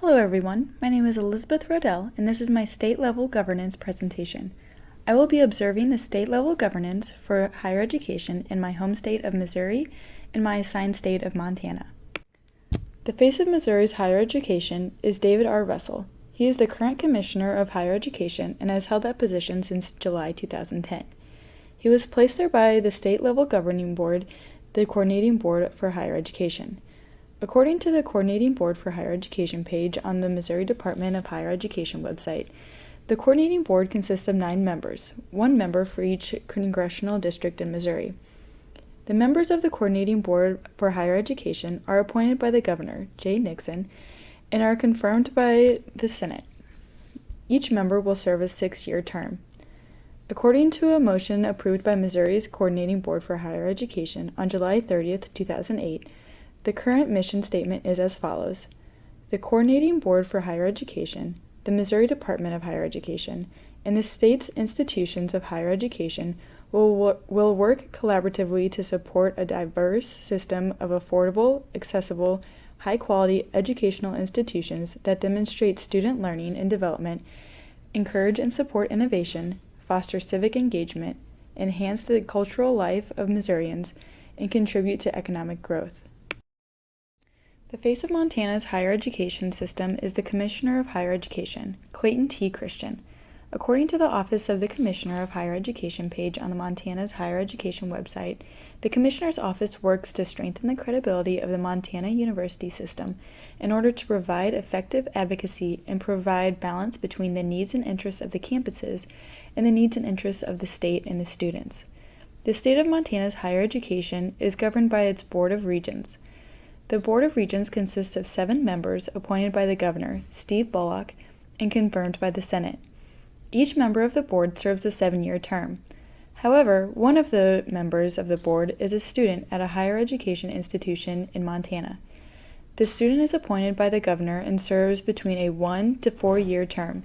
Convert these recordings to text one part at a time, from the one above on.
Hello everyone, my name is Elizabeth Rodell, and this is my state-level governance presentation. I will be observing the state-level governance for higher education in my home state of Missouri and my assigned state of Montana. The face of Missouri's higher education is David R. Russell. He is the current Commissioner of Higher Education and has held that position since July 2010. He was placed there by the state-level governing board, the Coordinating Board for Higher Education. According to the Coordinating Board for Higher Education page on the Missouri Department of Higher Education website, the Coordinating Board consists of 9 members, 1 member for each congressional district in Missouri. The members of the Coordinating Board for Higher Education are appointed by the Governor, Jay Nixon, and are confirmed by the Senate. Each member will serve a 6-year term. According to a motion approved by Missouri's Coordinating Board for Higher Education on July 30th, 2008, the current mission statement is as follows. The Coordinating Board for Higher Education, the Missouri Department of Higher Education, and the state's institutions of higher education will work collaboratively to support a diverse system of affordable, accessible, high-quality educational institutions that demonstrate student learning and development, encourage and support innovation, foster civic engagement, enhance the cultural life of Missourians, and contribute to economic growth. The face of Montana's higher education system is the Commissioner of Higher Education, Clayton T. Christian. According to the Office of the Commissioner of Higher Education page on the Montana's Higher Education website, the Commissioner's Office works to strengthen the credibility of the Montana University system in order to provide effective advocacy and provide balance between the needs and interests of the campuses and the needs and interests of the state and the students. The state of Montana's higher education is governed by its Board of Regents. The Board of Regents consists of 7 members appointed by the Governor, Steve Bullock, and confirmed by the Senate. Each member of the board serves a 7-year term. However, one of the members of the board is a student at a higher education institution in Montana. The student is appointed by the Governor and serves between a 1 to 4-year term.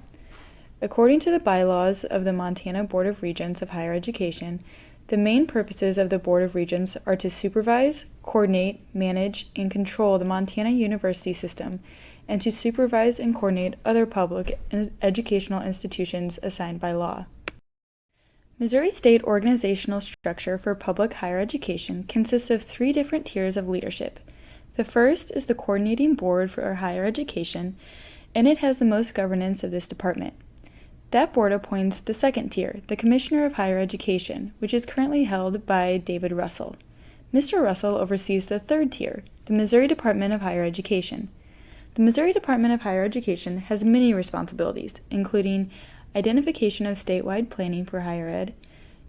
According to the bylaws of the Montana Board of Regents of Higher Education, the main purposes of the Board of Regents are to supervise, coordinate, manage, and control the Montana University system, and to supervise and coordinate other public and educational institutions assigned by law. Missouri State organizational structure for public higher education consists of 3 different tiers of leadership. The first is the Coordinating Board for Higher Education, and it has the most governance of this department. That board appoints the second tier, the Commissioner of Higher Education, which is currently held by David Russell. Mr. Russell oversees the third tier, the Missouri Department of Higher Education. The Missouri Department of Higher Education has many responsibilities, including identification of statewide planning for higher ed,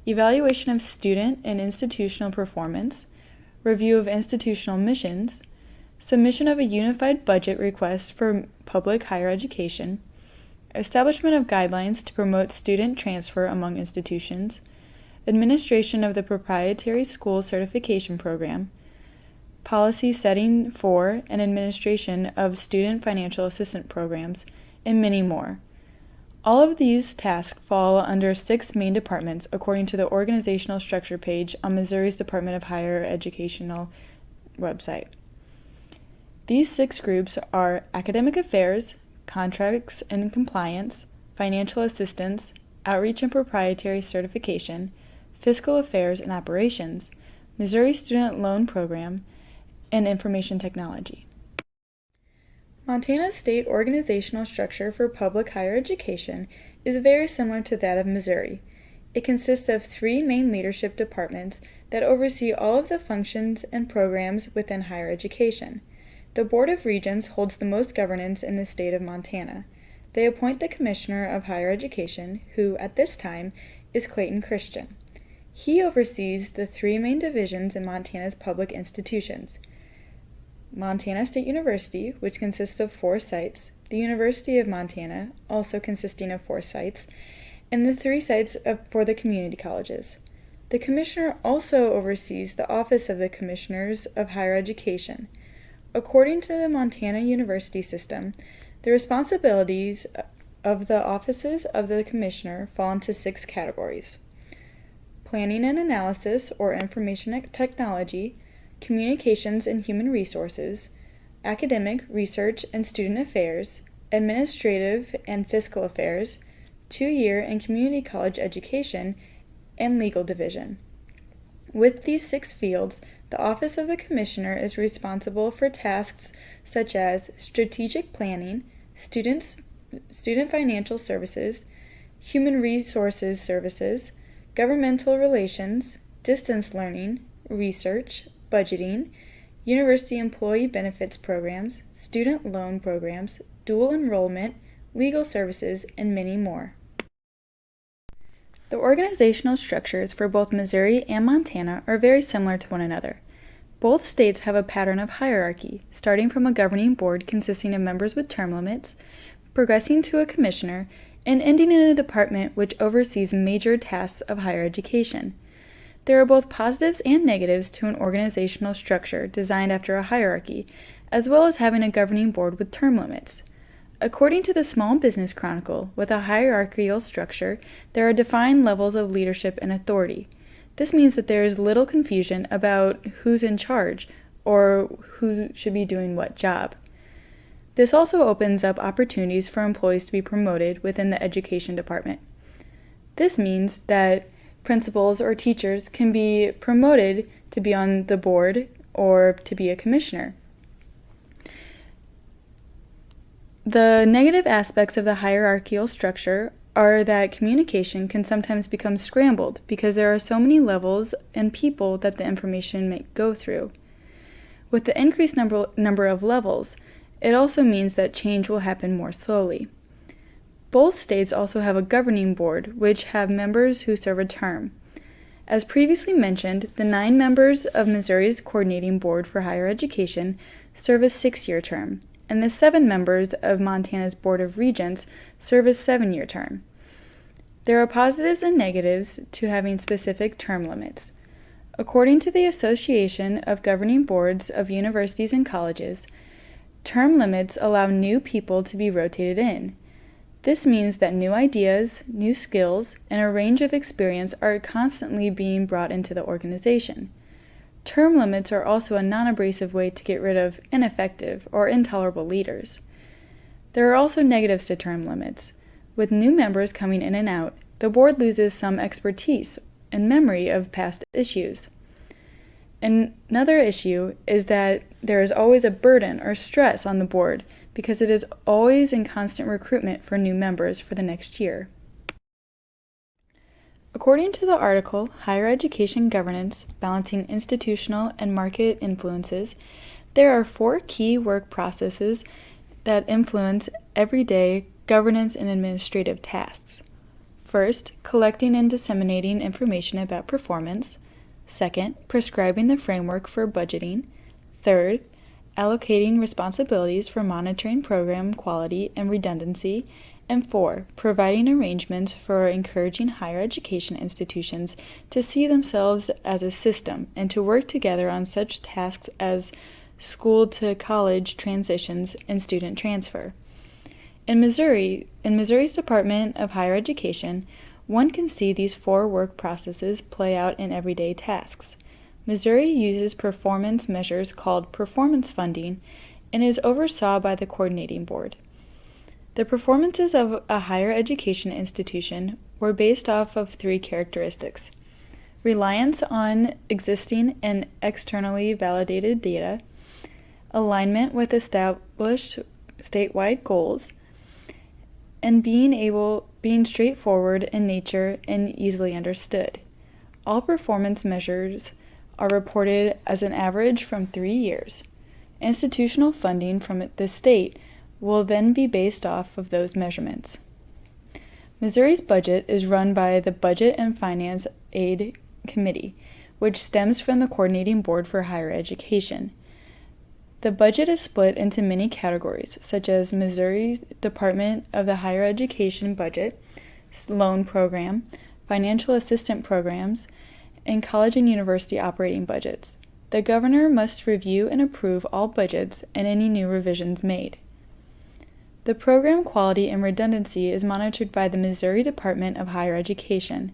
evaluation of student and institutional performance, review of institutional missions, submission of a unified budget request for public higher education, establishment of guidelines to promote student transfer among institutions, administration of the proprietary school certification program, policy setting for and administration of student financial assistance programs, and many more. All of these tasks fall under 6 main departments according to the organizational structure page on Missouri's Department of Higher Educational website. These 6 groups are academic affairs, contracts and compliance, financial assistance, outreach and proprietary certification, fiscal affairs and operations, Missouri Student Loan Program, and information technology. Montana's state organizational structure for public higher education is very similar to that of Missouri. It consists of 3 main leadership departments that oversee all of the functions and programs within higher education. The Board of Regents holds the most governance in the state of Montana. They appoint the Commissioner of Higher Education, who, at this time, is Clayton Christian. He oversees the 3 main divisions in Montana's public institutions: Montana State University, which consists of 4 sites, the University of Montana, also consisting of 4 sites, and the 3 sites for the community colleges. The Commissioner also oversees the Office of the Commissioners of Higher Education. According to the Montana University system, the responsibilities of the offices of the Commissioner fall into 6 categories: planning and analysis or information technology, communications and human resources, academic, research, and student affairs, administrative and fiscal affairs, 2-year and community college education, and legal division. With these 6 fields, the Office of the Commissioner is responsible for tasks such as strategic planning, student financial services, human resources services, governmental relations, distance learning, research, budgeting, university employee benefits programs, student loan programs, dual enrollment, legal services, and many more. The organizational structures for both Missouri and Montana are very similar to one another. Both states have a pattern of hierarchy, starting from a governing board consisting of members with term limits, progressing to a commissioner, and ending in a department which oversees major tasks of higher education. There are both positives and negatives to an organizational structure designed after a hierarchy, as well as having a governing board with term limits. According to the Small Business Chronicle, with a hierarchical structure, there are defined levels of leadership and authority. This means that there is little confusion about who's in charge or who should be doing what job. This also opens up opportunities for employees to be promoted within the education department. This means that principals or teachers can be promoted to be on the board or to be a commissioner. The negative aspects of the hierarchical structure are that communication can sometimes become scrambled because there are so many levels and people that the information may go through. With the increased number of levels, it also means that change will happen more slowly. Both states also have a governing board, which have members who serve a term. As previously mentioned, the 9 members of Missouri's Coordinating Board for Higher Education serve a 6-year term, and the 7 members of Montana's Board of Regents serve a 7-year term. There are positives and negatives to having specific term limits. According to the Association of Governing Boards of Universities and Colleges, term limits allow new people to be rotated in. This means that new ideas, new skills, and a range of experience are constantly being brought into the organization. Term limits are also a non-abrasive way to get rid of ineffective or intolerable leaders. There are also negatives to term limits. With new members coming in and out, the board loses some expertise and memory of past issues. Another issue is that there is always a burden or stress on the board because it is always in constant recruitment for new members for the next year. According to the article, Higher Education Governance, Balancing Institutional and Market Influences, there are 4 key work processes that influence everyday governance and administrative tasks. First, collecting and disseminating information about performance. Second, prescribing the framework for budgeting. Third, allocating responsibilities for monitoring program quality and redundancy. And 4, providing arrangements for encouraging higher education institutions to see themselves as a system and to work together on such tasks as school to college transitions and student transfer. In Missouri's Department of Higher Education, one can see these 4 work processes play out in everyday tasks. Missouri uses performance measures called performance funding and is oversaw by the coordinating board. The performances of a higher education institution were based off of 3 characteristics: reliance on existing and externally validated data, alignment with established statewide goals, and being straightforward in nature and easily understood. All performance measures are reported as an average from 3 years. Institutional funding from the state will then be based off of those measurements. Missouri's budget is run by the Budget and Finance Aid Committee, which stems from the Coordinating Board for Higher Education. The budget is split into many categories, such as Missouri's Department of the Higher Education budget, loan program, financial assistance programs, and college and university operating budgets. The governor must review and approve all budgets and any new revisions made. The program quality and redundancy is monitored by the Missouri Department of Higher Education.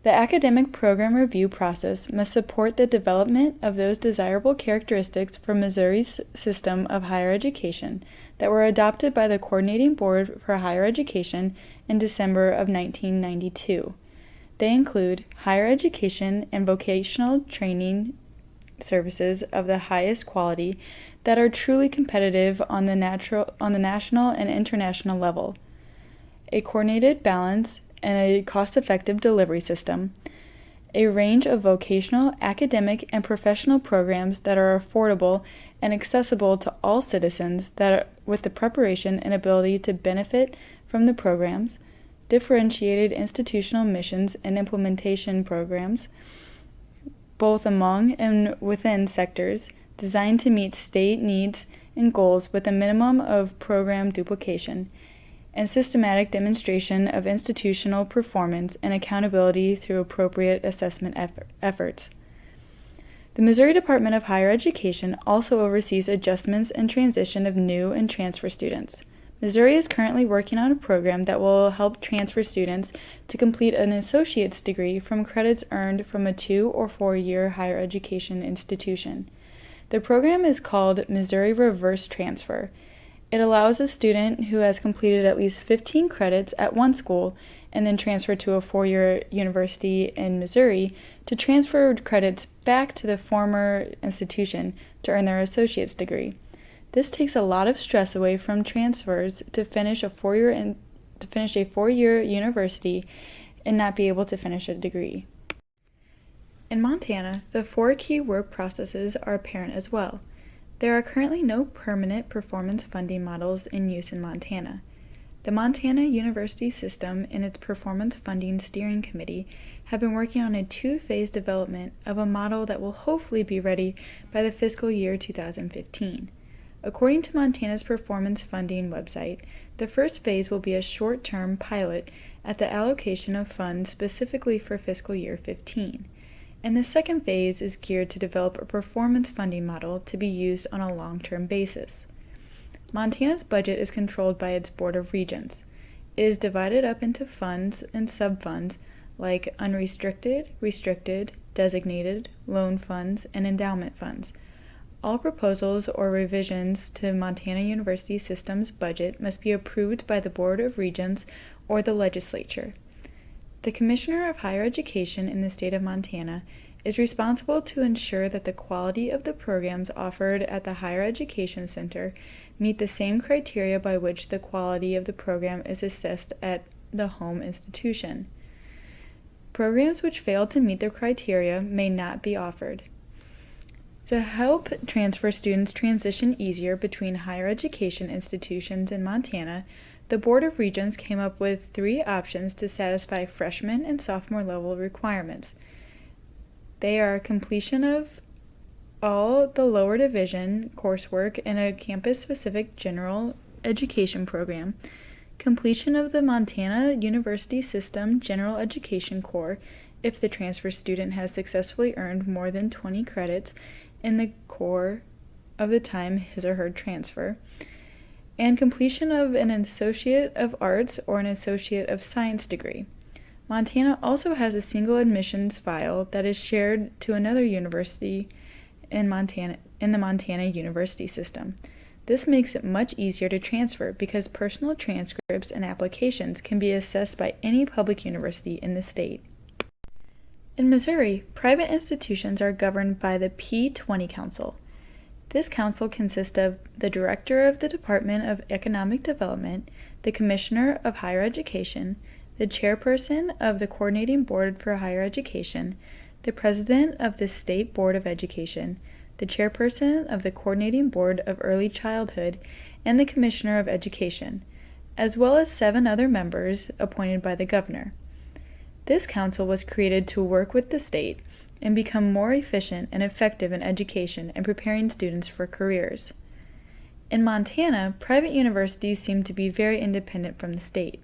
The academic program review process must support the development of those desirable characteristics for Missouri's system of higher education that were adopted by the Coordinating Board for Higher Education in December of 1992. They include higher education and vocational training services of the highest quality that are truly competitive on the national and international level, a coordinated balance and a cost-effective delivery system, a range of vocational, academic, and professional programs that are affordable and accessible to all citizens with the preparation and ability to benefit from the programs, differentiated institutional missions and implementation programs, both among and within sectors, designed to meet state needs and goals with a minimum of program duplication, and systematic demonstration of institutional performance and accountability through appropriate assessment efforts. The Missouri Department of Higher Education also oversees adjustments and transition of new and transfer students. Missouri is currently working on a program that will help transfer students to complete an associate's degree from credits earned from a 2 or 4 year higher education institution. The program is called Missouri Reverse Transfer. It allows a student who has completed at least 15 credits at one school and then transferred to a 4-year university in Missouri to transfer credits back to the former institution to earn their associate's degree. This takes a lot of stress away from transfers to finish a 4-year university and not be able to finish a degree. In Montana, the 4 key work processes are apparent as well. There are currently no permanent performance funding models in use in Montana. The Montana University System and its Performance Funding Steering Committee have been working on a 2-phase development of a model that will hopefully be ready by the fiscal year 2015. According to Montana's Performance Funding website, the first phase will be a short-term pilot at the allocation of funds specifically for fiscal year 15. And the second phase is geared to develop a performance funding model to be used on a long-term basis. Montana's budget is controlled by its Board of Regents. It is divided up into funds and sub-funds like unrestricted, restricted, designated, loan funds, and endowment funds. All proposals or revisions to Montana University System's budget must be approved by the Board of Regents or the legislature. The Commissioner of Higher Education in the state of Montana is responsible to ensure that the quality of the programs offered at the Higher Education Center meet the same criteria by which the quality of the program is assessed at the home institution. Programs which fail to meet the criteria may not be offered. To help transfer students transition easier between higher education institutions in Montana, the Board of Regents came up with 3 options to satisfy freshman and sophomore level requirements. They are completion of all the lower division coursework in a campus-specific general education program, completion of the Montana University System General Education Core if the transfer student has successfully earned more than 20 credits in the core of the time his or her transfer, and completion of an Associate of Arts or an Associate of Science degree. Montana also has a single admissions file that is shared to another university in the Montana University System. This makes it much easier to transfer because personal transcripts and applications can be assessed by any public university in the state. In Missouri, private institutions are governed by the P20 Council. This council consists of the Director of the Department of Economic Development, the Commissioner of Higher Education, the Chairperson of the Coordinating Board for Higher Education, the President of the State Board of Education, the Chairperson of the Coordinating Board of Early Childhood, and the Commissioner of Education, as well as 7 other members appointed by the Governor. This council was created to work with the state and become more efficient and effective in education and preparing students for careers. In Montana, private universities seem to be very independent from the state.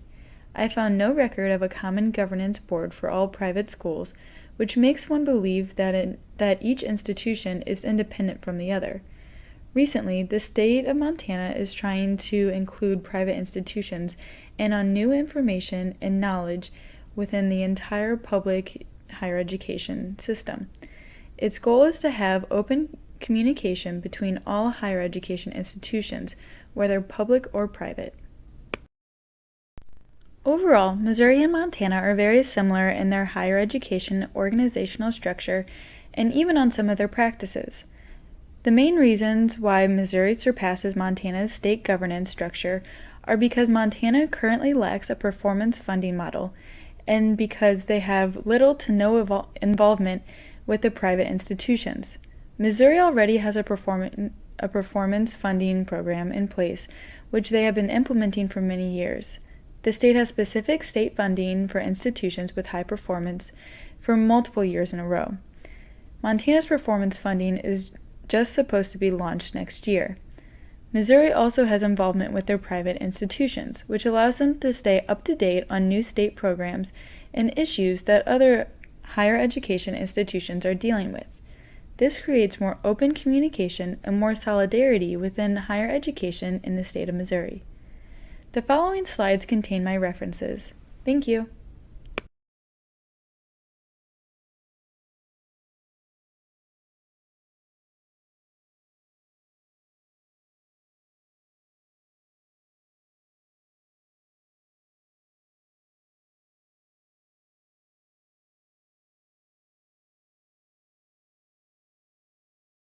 I found no record of a common governance board for all private schools, which makes one believe that each institution is independent from the other. Recently, the state of Montana is trying to include private institutions and on new information and knowledge within the entire public higher education system. Its goal is to have open communication between all higher education institutions, whether public or private. Overall, Missouri and Montana are very similar in their higher education organizational structure and even on some of their practices. The main reasons why Missouri surpasses Montana's state governance structure are because Montana currently lacks a performance funding model and because they have little to no involvement with the private institutions. Missouri already has a performance funding program in place, which they have been implementing for many years. The state has specific state funding for institutions with high performance for multiple years in a row. Montana's performance funding is just supposed to be launched next year. Missouri also has involvement with their private institutions, which allows them to stay up to date on new state programs and issues that other higher education institutions are dealing with. This creates more open communication and more solidarity within higher education in the state of Missouri. The following slides contain my references. Thank you.